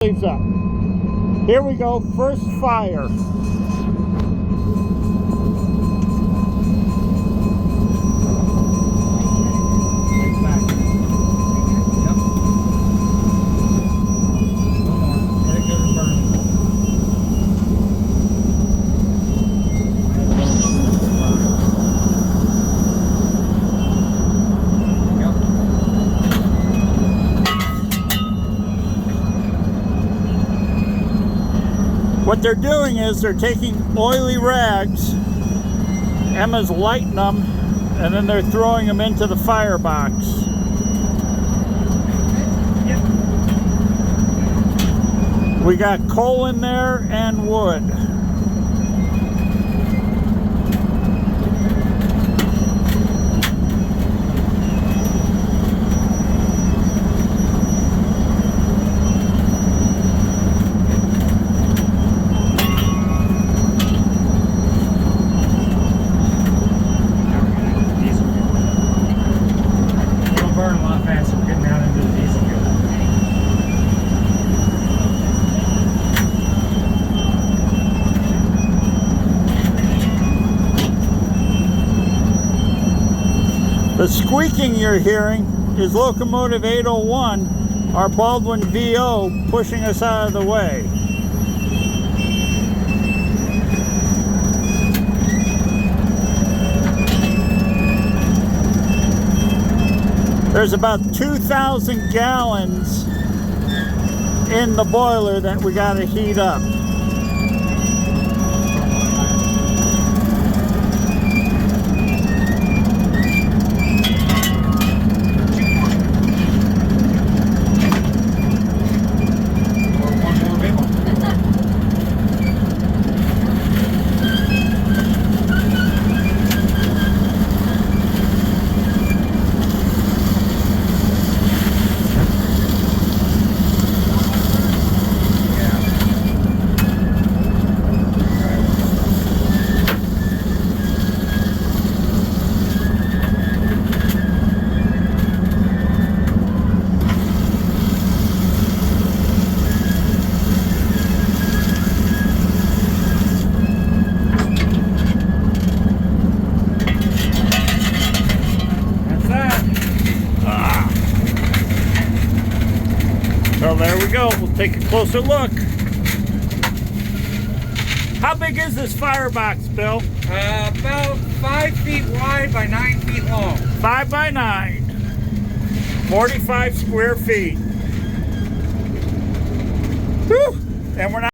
Leaves up. Here we go, first fire. What they're doing is they're taking oily rags, Emma's lighting them, and then they're throwing them into the firebox. We got coal in there and wood. Burn a lot faster getting down into the diesel fuel. The squeaking you're hearing is Locomotive 801, our Baldwin VO, pushing us out of the way. There's about 2,000 gallons in the boiler that we got to heat up. Or one more big one. So there we go. We'll take a closer look. How big is this firebox, Bill? About 5 feet wide by 9 feet long. 5 by 9. 45 square feet. Whew. And we're not